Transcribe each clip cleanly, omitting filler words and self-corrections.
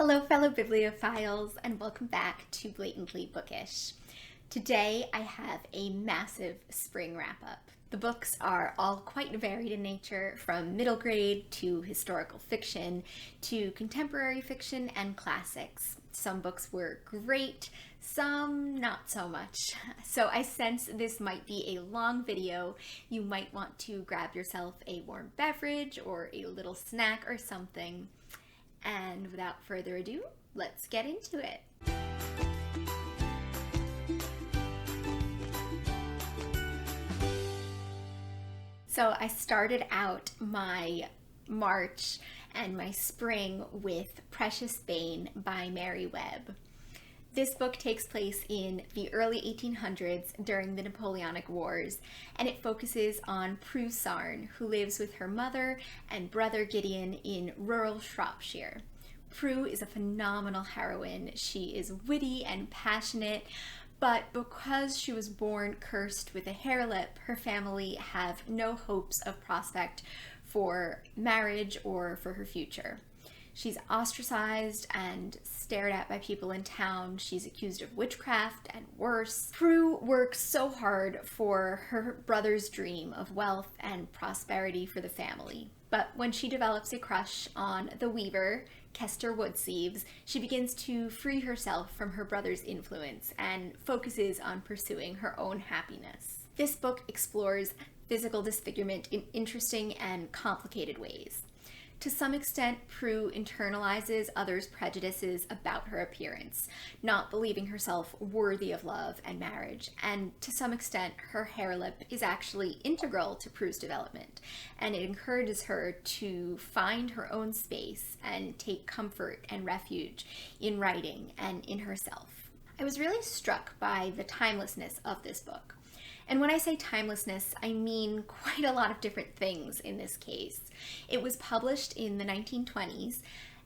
Hello fellow bibliophiles, and welcome back to Blatantly Bookish. Today I have a massive spring wrap-up. The books are all quite varied in nature, from middle grade to historical fiction to contemporary fiction and classics. Some books were great, some not so much. So I sense this might be a long video. You might want to grab yourself a warm beverage or a little snack or something. And without further ado, let's get into it. So I started out my March and my spring with Precious Bane by Mary Webb. This book takes place in the early 1800s during the Napoleonic Wars, and it focuses on Prue Sarn, who lives with her mother and brother Gideon in rural Shropshire. Prue is a phenomenal heroine. She is witty and passionate, but because she was born cursed with a hair lip, her family have no hopes of prospect for marriage or for her future. She's ostracized and stared at by people in town. She's accused of witchcraft and worse. Prue works so hard for her brother's dream of wealth and prosperity for the family. But when she develops a crush on the weaver, Kester Woodsieves, she begins to free herself from her brother's influence and focuses on pursuing her own happiness. This book explores physical disfigurement in interesting and complicated ways. To some extent, Prue internalizes others' prejudices about her appearance, not believing herself worthy of love and marriage, and to some extent, her hair lip is actually integral to Prue's development, and it encourages her to find her own space and take comfort and refuge in writing and in herself. I was really struck by the timelessness of this book. And when I say timelessness, I mean quite a lot of different things in this case. It was published in the 1920s,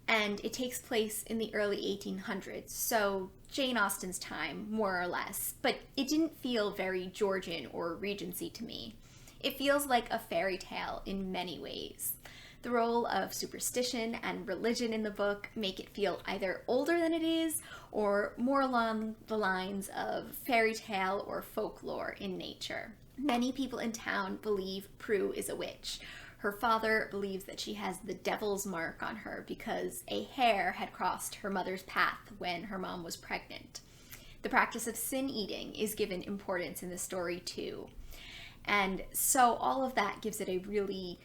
and it takes place in the early 1800s, so Jane Austen's time, more or less, but it didn't feel very Georgian or Regency to me. It feels like a fairy tale in many ways. The role of superstition and religion in the book make it feel either older than it is or more along the lines of fairy tale or folklore in nature. Many people in town believe Prue is a witch. Her father believes that she has the devil's mark on her because a hare had crossed her mother's path when her mom was pregnant. The practice of sin eating is given importance in the story too. And so all of that gives it a really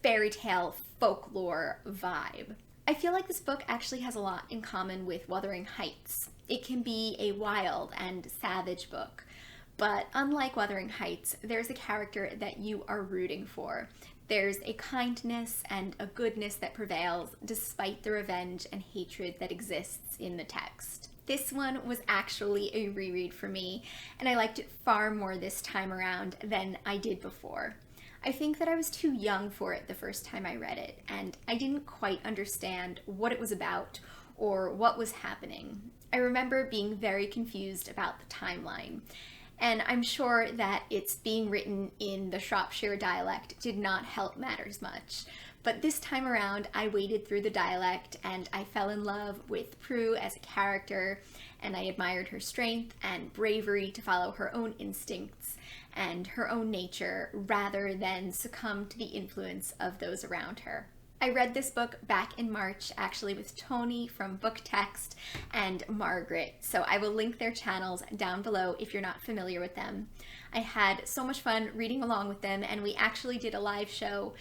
fairy tale folklore vibe. I feel like this book actually has a lot in common with Wuthering Heights. It can be a wild and savage book, but unlike Wuthering Heights, there's a character that you are rooting for. There's a kindness and a goodness that prevails despite the revenge and hatred that exists in the text. This one was actually a reread for me, and I liked it far more this time around than I did before. I think that I was too young for it the first time I read it, and I didn't quite understand what it was about or what was happening. I remember being very confused about the timeline, and I'm sure that it's being written in the Shropshire dialect did not help matters much. But this time around, I waded through the dialect and I fell in love with Prue as a character, and I admired her strength and bravery to follow her own instincts and her own nature rather than succumb to the influence of those around her. I read this book back in March, actually with Tony from Book Text and Margaret, so I will link their channels down below if you're not familiar with them. I had so much fun reading along with them, and we actually did a live show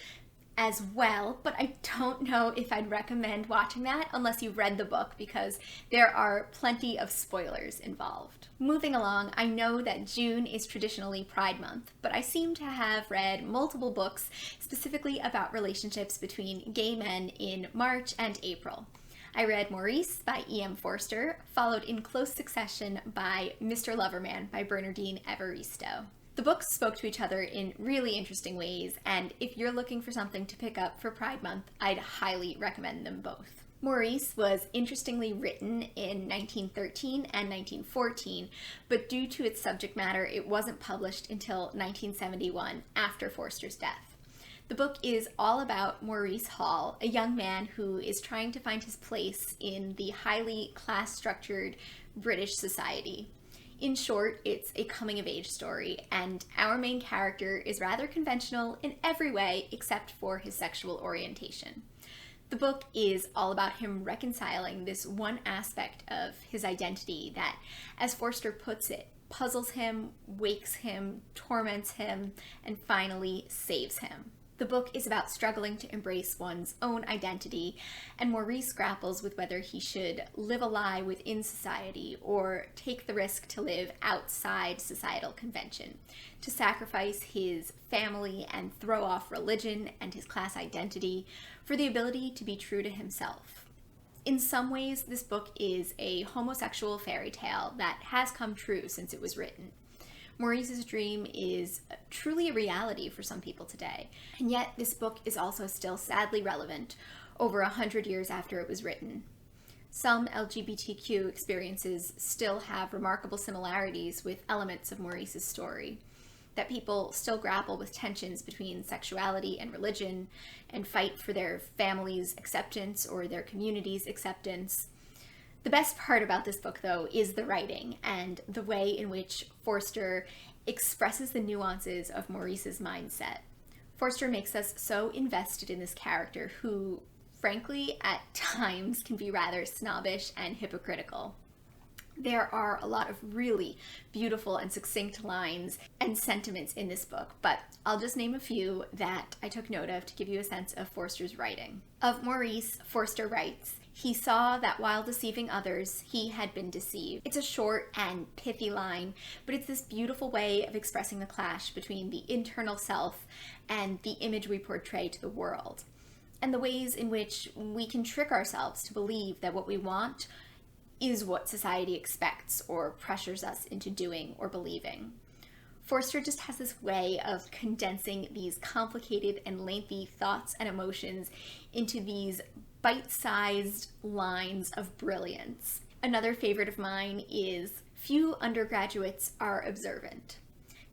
as well, but I don't know if I'd recommend watching that unless you've read the book because there are plenty of spoilers involved. Moving along, I know that June is traditionally Pride Month, but I seem to have read multiple books specifically about relationships between gay men in March and April. I read Maurice by E.M. Forster, followed in close succession by Mr. Loverman by Bernardine Evaristo. The books spoke to each other in really interesting ways, and if you're looking for something to pick up for Pride Month, I'd highly recommend them both. Maurice was interestingly written in 1913 and 1914, but due to its subject matter, it wasn't published until 1971, after Forster's death. The book is all about Maurice Hall, a young man who is trying to find his place in the highly class-structured British society. In short, it's a coming-of-age story, and our main character is rather conventional in every way except for his sexual orientation. The book is all about him reconciling this one aspect of his identity that, as Forster puts it, puzzles him, wakes him, torments him, and finally saves him. The book is about struggling to embrace one's own identity, and Maurice grapples with whether he should live a lie within society or take the risk to live outside societal convention, to sacrifice his family and throw off religion and his class identity for the ability to be true to himself. In some ways, this book is a homosexual fairy tale that has come true since it was written. Maurice's dream is truly a reality for some people today, and yet this book is also still sadly relevant over 100 years after it was written. Some LGBTQ experiences still have remarkable similarities with elements of Maurice's story, that people still grapple with tensions between sexuality and religion and fight for their family's acceptance or their community's acceptance. The best part about this book, though, is the writing and the way in which Forster expresses the nuances of Maurice's mindset. Forster makes us so invested in this character who, frankly, at times can be rather snobbish and hypocritical. There are a lot of really beautiful and succinct lines and sentiments in this book, but I'll just name a few that I took note of to give you a sense of Forster's writing. Of Maurice, Forster writes, "He saw that while deceiving others, he had been deceived." It's a short and pithy line, but it's this beautiful way of expressing the clash between the internal self and the image we portray to the world, and the ways in which we can trick ourselves to believe that what we want is what society expects or pressures us into doing or believing. Forster just has this way of condensing these complicated and lengthy thoughts and emotions into these bite-sized lines of brilliance. Another favorite of mine is, "Few undergraduates are observant.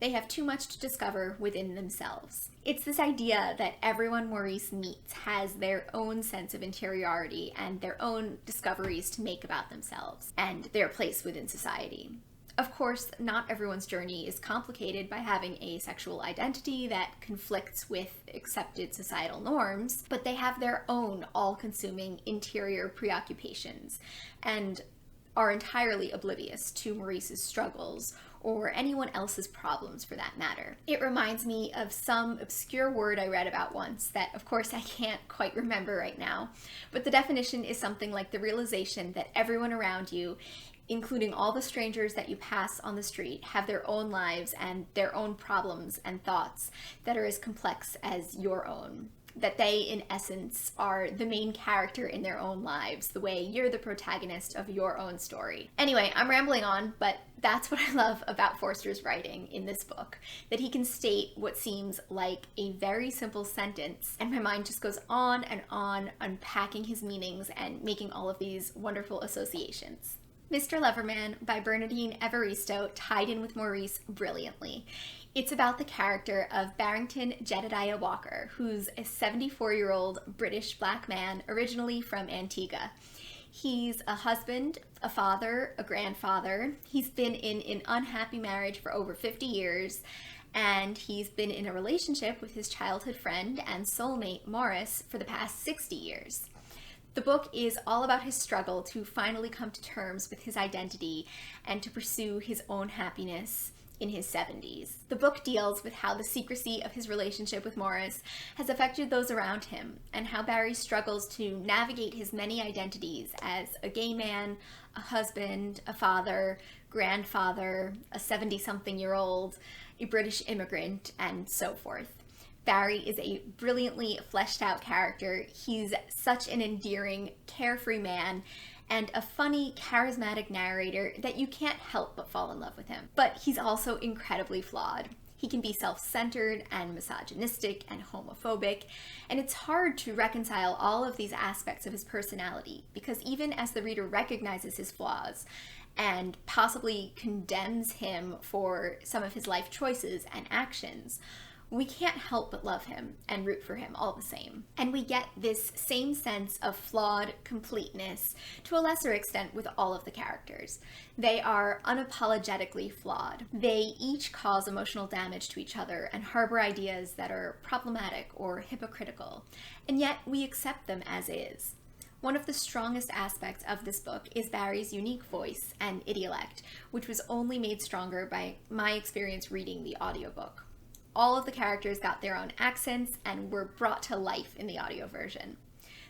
They have too much to discover within themselves." It's this idea that everyone Maurice meets has their own sense of interiority and their own discoveries to make about themselves and their place within society. Of course, not everyone's journey is complicated by having a sexual identity that conflicts with accepted societal norms, but they have their own all-consuming interior preoccupations and are entirely oblivious to Maurice's struggles or anyone else's problems for that matter. It reminds me of some obscure word I read about once that, of course, I can't quite remember right now, but the definition is something like the realization that everyone around you, including all the strangers that you pass on the street, have their own lives and their own problems and thoughts that are as complex as your own. That they, in essence, are the main character in their own lives, the way you're the protagonist of your own story. Anyway, I'm rambling on, but that's what I love about Forster's writing in this book, that he can state what seems like a very simple sentence, and my mind just goes on, unpacking his meanings and making all of these wonderful associations. Mr. Loverman by Bernardine Evaristo tied in with Maurice brilliantly. It's about the character of Barrington Jedediah Walker, who's a 74-year-old British black man originally from Antigua. He's a husband, a father, a grandfather. He's been in an unhappy marriage for over 50 years, and he's been in a relationship with his childhood friend and soulmate Maurice for the past 60 years. The book is all about his struggle to finally come to terms with his identity and to pursue his own happiness in his 70s. The book deals with how the secrecy of his relationship with Maurice has affected those around him, and how Barry struggles to navigate his many identities as a gay man, a husband, a father, grandfather, a 70-something-year-old, a British immigrant, and so forth. Barry is a brilliantly fleshed out character. He's such an endearing, carefree man, and a funny, charismatic narrator that you can't help but fall in love with him. But he's also incredibly flawed. He can be self-centered and misogynistic and homophobic, and it's hard to reconcile all of these aspects of his personality, because even as the reader recognizes his flaws and possibly condemns him for some of his life choices and actions, we can't help but love him and root for him all the same. And we get this same sense of flawed completeness to a lesser extent with all of the characters. They are unapologetically flawed. They each cause emotional damage to each other and harbor ideas that are problematic or hypocritical, and yet we accept them as is. One of the strongest aspects of this book is Barry's unique voice and idiolect, which was only made stronger by my experience reading the audiobook. All of the characters got their own accents and were brought to life in the audio version.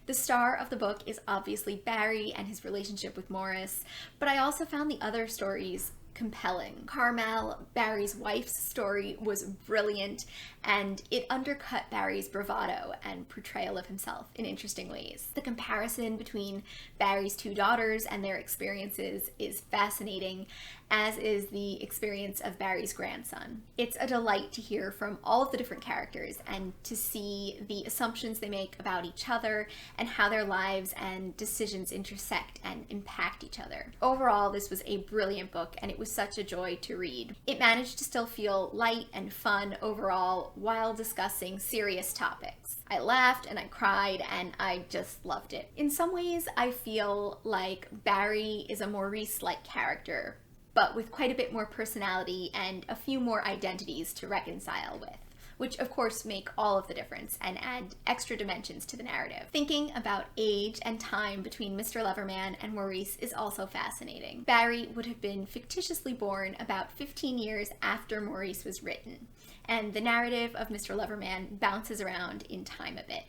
The star of the book is obviously Barry and his relationship with Maurice, but I also found the other stories compelling. Carmel, Barry's wife's story, was brilliant, and it undercut Barry's bravado and portrayal of himself in interesting ways. The comparison between Barry's two daughters and their experiences is fascinating, as is the experience of Barry's grandson. It's a delight to hear from all of the different characters and to see the assumptions they make about each other and how their lives and decisions intersect and impact each other. Overall, this was a brilliant book, and it was such a joy to read. It managed to still feel light and fun overall while discussing serious topics. I laughed and I cried and I just loved it. In some ways, I feel like Barry is a Maurice-like character, but with quite a bit more personality and a few more identities to reconcile with, which of course make all of the difference and add extra dimensions to the narrative. Thinking about age and time between Mr. Loverman and Maurice is also fascinating. Barry would have been fictitiously born about 15 years after Maurice was written, and the narrative of Mr. Loverman bounces around in time a bit.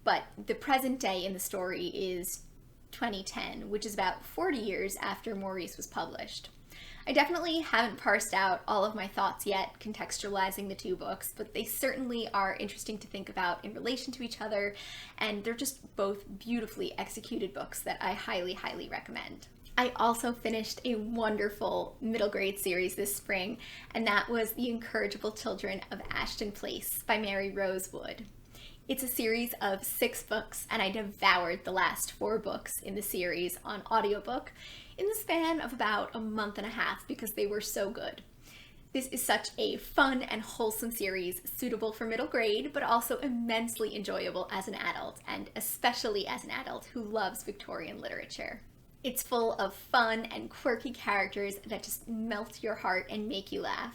But the present day in the story is 2010, which is about 40 years after Maurice was published. I definitely haven't parsed out all of my thoughts yet contextualizing the two books, but they certainly are interesting to think about in relation to each other, and they're just both beautifully executed books that I highly, highly recommend. I also finished a wonderful middle grade series this spring, and that was The Incorrigible Children of Ashton Place by Maryrose Wood. It's a series of 6 books, and I devoured the last 4 books in the series on audiobook in the span of about a month and a half because they were so good. This is such a fun and wholesome series, suitable for middle grade, but also immensely enjoyable as an adult, and especially as an adult who loves Victorian literature. It's full of fun and quirky characters that just melt your heart and make you laugh.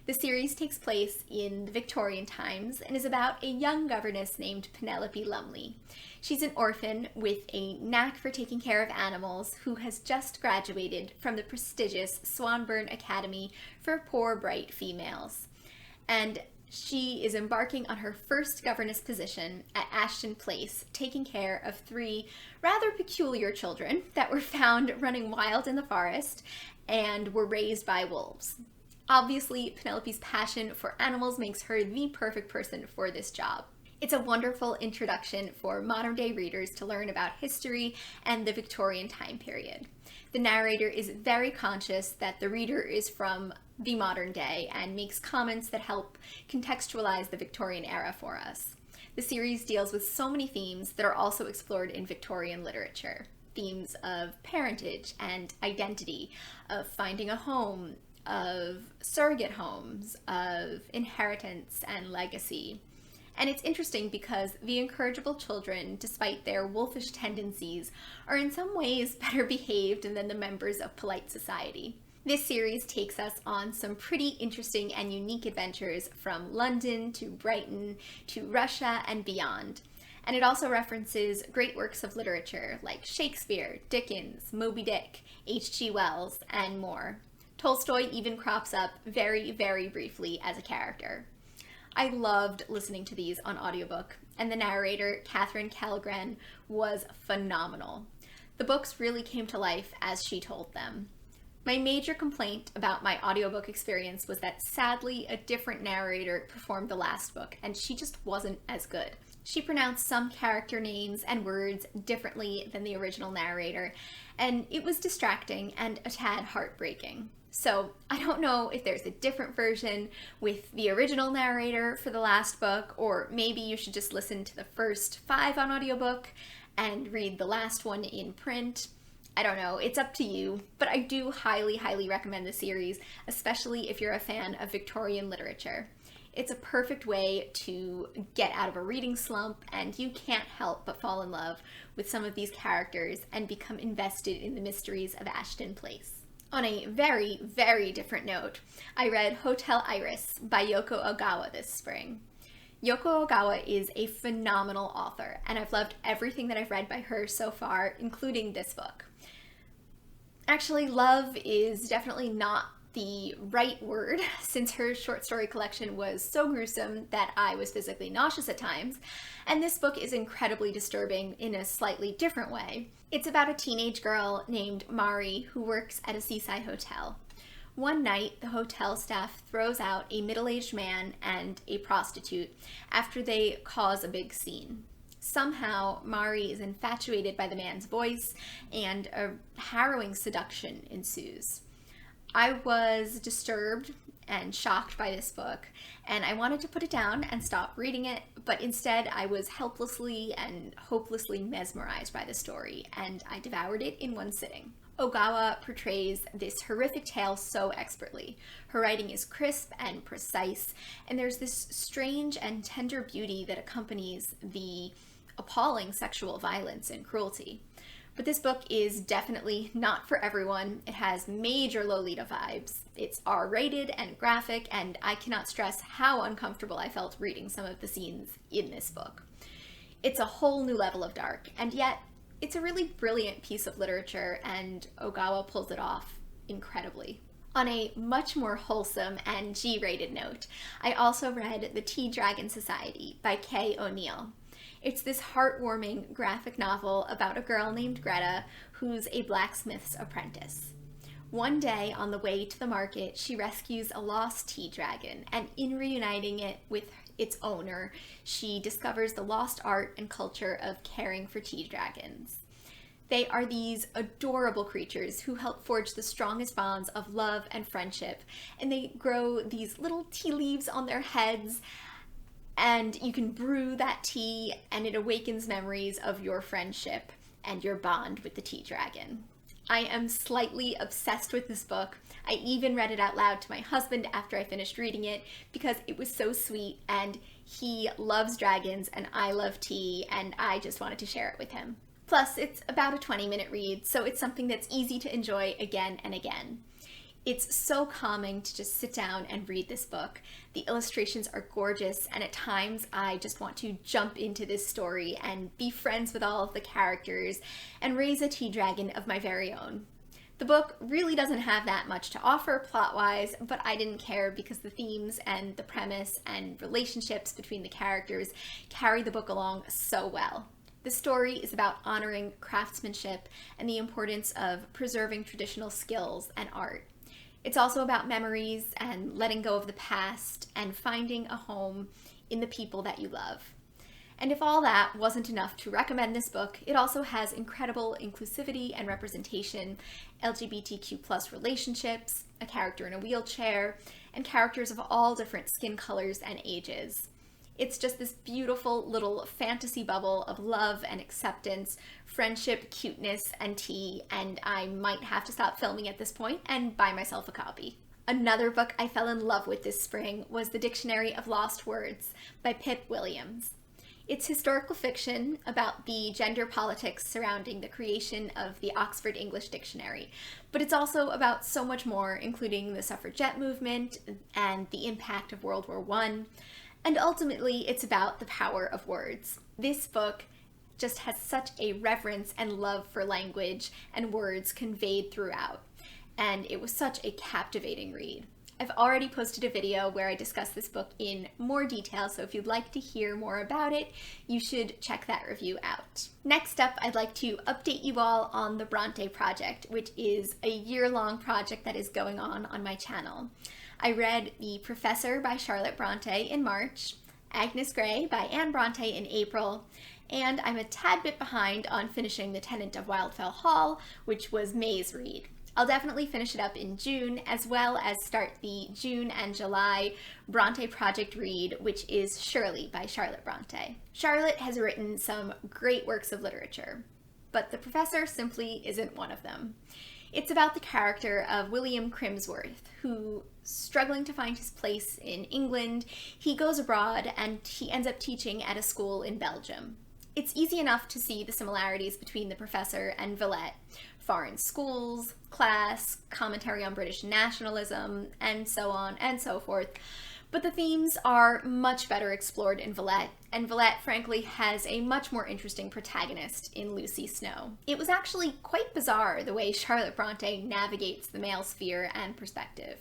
The series takes place in the Victorian times and is about a young governess named Penelope Lumley. She's an orphan with a knack for taking care of animals who has just graduated from the prestigious Swanbourne Academy for Poor Bright Females. And she is embarking on her first governess position at Ashton Place, taking care of 3 rather peculiar children that were found running wild in the forest and were raised by wolves. Obviously, Penelope's passion for animals makes her the perfect person for this job. It's a wonderful introduction for modern-day readers to learn about history and the Victorian time period. The narrator is very conscious that the reader is from the modern day and makes comments that help contextualize the Victorian era for us. The series deals with so many themes that are also explored in Victorian literature. Themes of parentage and identity, of finding a home, of surrogate homes, of inheritance and legacy. And it's interesting because the incorrigible children, despite their wolfish tendencies, are in some ways better behaved than the members of polite society. This series takes us on some pretty interesting and unique adventures from London to Brighton to Russia and beyond. And it also references great works of literature like Shakespeare, Dickens, Moby Dick, H.G. Wells, and more. Tolstoy even crops up very, very briefly as a character. I loved listening to these on audiobook, and the narrator, Catherine Kellgren, was phenomenal. The books really came to life as she told them. My major complaint about my audiobook experience was that sadly a different narrator performed the last book, and she just wasn't as good. She pronounced some character names and words differently than the original narrator, and it was distracting and a tad heartbreaking. So I don't know if there's a different version with the original narrator for the last book, or maybe you should just listen to the first 5 on audiobook and read the last one in print. I don't know, it's up to you, but I do highly, highly recommend the series, especially if you're a fan of Victorian literature. It's a perfect way to get out of a reading slump, and you can't help but fall in love with some of these characters and become invested in the mysteries of Ashton Place. On a very, very different note, I read Hotel Iris by Yoko Ogawa this spring. Yoko Ogawa is a phenomenal author, and I've loved everything that I've read by her so far, including this book. Actually, love is definitely not the right word, since her short story collection was so gruesome that I was physically nauseous at times, and this book is incredibly disturbing in a slightly different way. It's about a teenage girl named Mari who works at a seaside hotel. One night, the hotel staff throws out a middle-aged man and a prostitute after they cause a big scene. Somehow, Mari is infatuated by the man's voice, and a harrowing seduction ensues. I was disturbed and shocked by this book, and I wanted to put it down and stop reading it, but instead I was helplessly and hopelessly mesmerized by the story, and I devoured it in one sitting. Ogawa portrays this horrific tale so expertly. Her writing is crisp and precise, and there's this strange and tender beauty that accompanies the appalling sexual violence and cruelty. But this book is definitely not for everyone. It has major Lolita vibes. It's R-rated and graphic, and I cannot stress how uncomfortable I felt reading some of the scenes in this book. It's a whole new level of dark, and yet it's a really brilliant piece of literature, and Ogawa pulls it off incredibly. On a much more wholesome and G-rated note, I also read The Tea Dragon Society by Kay O'Neill. It's this heartwarming graphic novel about a girl named Greta who's a blacksmith's apprentice. One day on the way to the market, she rescues a lost tea dragon, and in reuniting it with its owner, she discovers the lost art and culture of caring for tea dragons. They are these adorable creatures who help forge the strongest bonds of love and friendship, and they grow these little tea leaves on their heads, and you can brew that tea, and it awakens memories of your friendship and your bond with the tea dragon. I am slightly obsessed with this book. I even read it out loud to my husband after I finished reading it because it was so sweet, and he loves dragons and I love tea, and I just wanted to share it with him. Plus, it's about a 20-minute read, so it's something that's easy to enjoy again and again. It's so calming to just sit down and read this book. The illustrations are gorgeous, and at times I just want to jump into this story and be friends with all of the characters and raise a tea dragon of my very own. The book really doesn't have that much to offer plot-wise, but I didn't care because the themes and the premise and relationships between the characters carry the book along so well. The story is about honoring craftsmanship and the importance of preserving traditional skills and art. It's also about memories and letting go of the past and finding a home in the people that you love. And if all that wasn't enough to recommend this book, it also has incredible inclusivity and representation, LGBTQ+ relationships, a character in a wheelchair, and characters of all different skin colors and ages. It's just this beautiful little fantasy bubble of love and acceptance, friendship, cuteness, and tea, and I might have to stop filming at this point and buy myself a copy. Another book I fell in love with this spring was The Dictionary of Lost Words by Pip Williams. It's historical fiction about the gender politics surrounding the creation of the Oxford English Dictionary, but it's also about so much more, including the suffragette movement and the impact of World War I. And ultimately, it's about the power of words. This book just has such a reverence and love for language and words conveyed throughout, and it was such a captivating read. I've already posted a video where I discuss this book in more detail, so if you'd like to hear more about it, you should check that review out. Next up, I'd like to update you all on the Bronte project, which is a year-long project that is going on my channel. I read The Professor by Charlotte Bronte in March, Agnes Grey by Anne Bronte in April, and I'm a tad bit behind on finishing The Tenant of Wildfell Hall, which was May's read. I'll definitely finish it up in June, as well as start the June and July Bronte project read, which is Shirley by Charlotte Bronte. Charlotte has written some great works of literature, but The Professor simply isn't one of them. It's about the character of William Crimsworth, who, struggling to find his place in England, he goes abroad and he ends up teaching at a school in Belgium. It's easy enough to see the similarities between the professor and Villette: foreign schools, class, commentary on British nationalism, and so on and so forth. But the themes are much better explored in Villette, and Villette, frankly, has a much more interesting protagonist in Lucy Snow. It was actually quite bizarre the way Charlotte Bronte navigates the male sphere and perspective.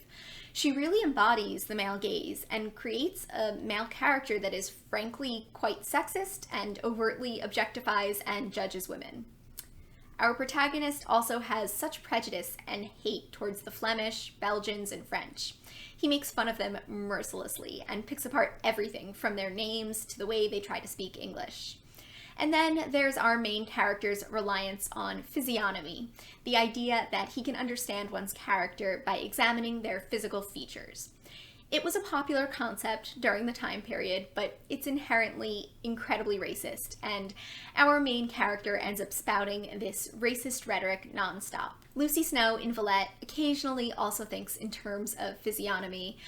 She really embodies the male gaze and creates a male character that is frankly quite sexist and overtly objectifies and judges women. Our protagonist also has such prejudice and hate towards the Flemish, Belgians, and French. He makes fun of them mercilessly and picks apart everything from their names to the way they try to speak English. And then there's our main character's reliance on physiognomy, the idea that he can understand one's character by examining their physical features. It was a popular concept during the time period, but it's inherently incredibly racist, and our main character ends up spouting this racist rhetoric nonstop. Lucy Snow in Villette occasionally also thinks in terms of physiognomy,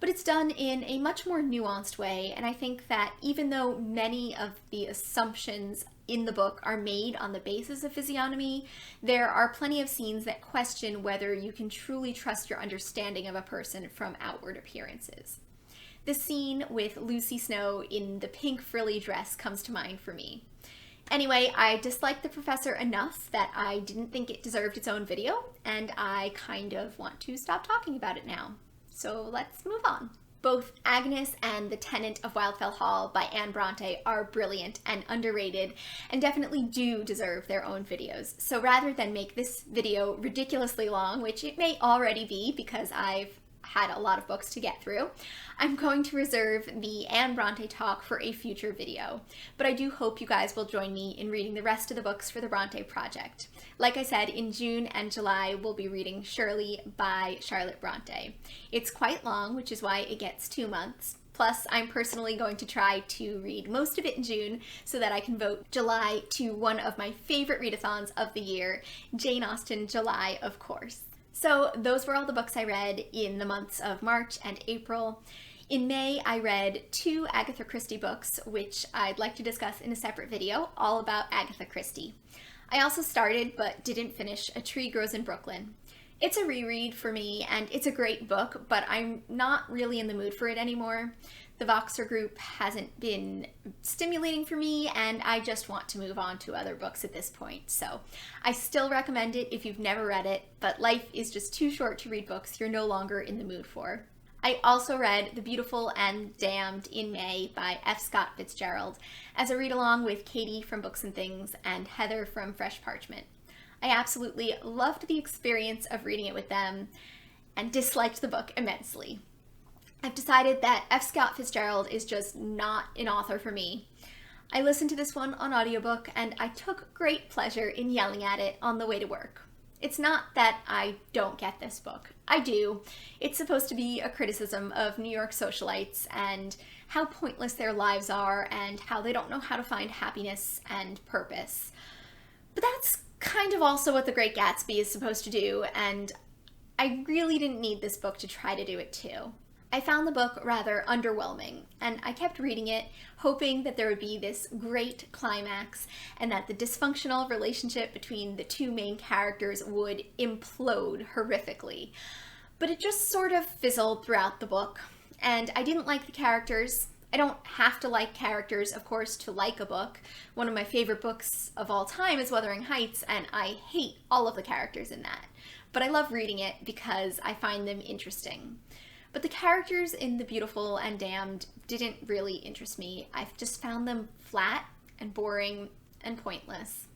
but it's done in a much more nuanced way, and I think that even though many of the assumptions in the book are made on the basis of physiognomy, there are plenty of scenes that question whether you can truly trust your understanding of a person from outward appearances. The scene with Lucy Snow in the pink frilly dress comes to mind for me. Anyway, I disliked the professor enough that I didn't think it deserved its own video, and I kind of want to stop talking about it now. So let's move on. Both Agnes and The Tenant of Wildfell Hall by Anne Bronte are brilliant and underrated and definitely do deserve their own videos. So rather than make this video ridiculously long, which it may already be because I've had a lot of books to get through, I'm going to reserve the Anne Bronte talk for a future video. But I do hope you guys will join me in reading the rest of the books for the Bronte project. Like I said, in June and July, we'll be reading Shirley by Charlotte Bronte. It's quite long, which is why it gets 2 months. Plus, I'm personally going to try to read most of it in June so that I can vote July to one of my favorite readathons of the year, Jane Austen July, of course. So those were all the books I read in the months of March and April. In May, I read 2 Agatha Christie books, which I'd like to discuss in a separate video, all about Agatha Christie. I also started, but didn't finish, A Tree Grows in Brooklyn. It's a reread for me, and it's a great book, but I'm not really in the mood for it anymore. The Voxer group hasn't been stimulating for me, and I just want to move on to other books at this point. So I still recommend it if you've never read it, but life is just too short to read books you're no longer in the mood for. I also read The Beautiful and Damned in May by F. Scott Fitzgerald as a read-along with Katie from Books and Things and Heather from Fresh Parchment. I absolutely loved the experience of reading it with them and disliked the book immensely. I've decided that F. Scott Fitzgerald is just not an author for me. I listened to this one on audiobook and I took great pleasure in yelling at it on the way to work. It's not that I don't get this book. I do. It's supposed to be a criticism of New York socialites and how pointless their lives are and how they don't know how to find happiness and purpose. But that's kind of also what The Great Gatsby is supposed to do, and I really didn't need this book to try to do it too. I found the book rather underwhelming, and I kept reading it, hoping that there would be this great climax and that the dysfunctional relationship between the 2 main characters would implode horrifically. But it just sort of fizzled throughout the book, and I didn't like the characters. I don't have to like characters, of course, to like a book. One of my favorite books of all time is Wuthering Heights, and I hate all of the characters in that. But I love reading it because I find them interesting. But the characters in The Beautiful and Damned didn't really interest me. I've just found them flat and boring and pointless.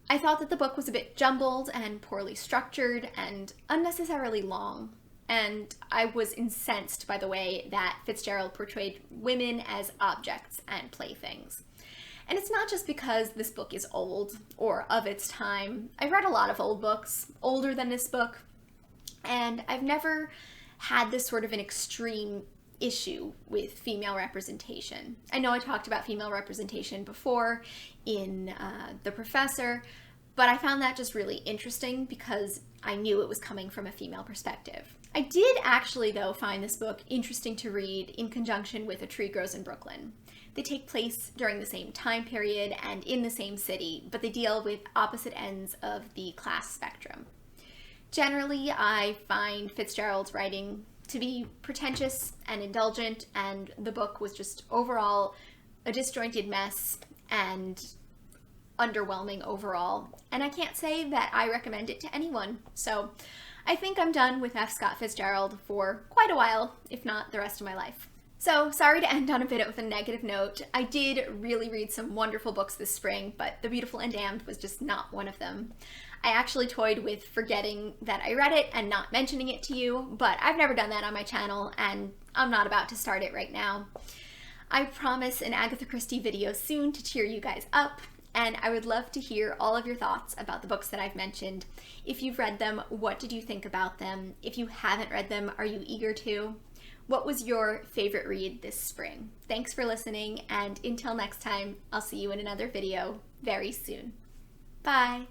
I thought that the book was a bit jumbled and poorly structured and unnecessarily long. And I was incensed by the way that Fitzgerald portrayed women as objects and playthings. And it's not just because this book is old or of its time. I've read a lot of old books, older than this book, and I've never had this sort of an extreme issue with female representation. I know I talked about female representation before in The Professor, But I found that just really interesting because I knew it was coming from a female perspective. I did actually, though, find this book interesting to read in conjunction with A Tree Grows in Brooklyn. They take place during the same time period and in the same city, but they deal with opposite ends of the class spectrum. Generally, I find Fitzgerald's writing to be pretentious and indulgent, and the book was just overall a disjointed mess and underwhelming overall. And I can't say that I recommend it to anyone. So I think I'm done with F. Scott Fitzgerald for quite a while, if not the rest of my life. So sorry to end on a bit of a negative note. I did really read some wonderful books this spring, but The Beautiful and Damned was just not one of them. I actually toyed with forgetting that I read it and not mentioning it to you, but I've never done that on my channel, and I'm not about to start it right now. I promise an Agatha Christie video soon to cheer you guys up, and I would love to hear all of your thoughts about the books that I've mentioned. If you've read them, what did you think about them? If you haven't read them, are you eager to? What was your favorite read this spring? Thanks for listening, and until next time, I'll see you in another video very soon. Bye!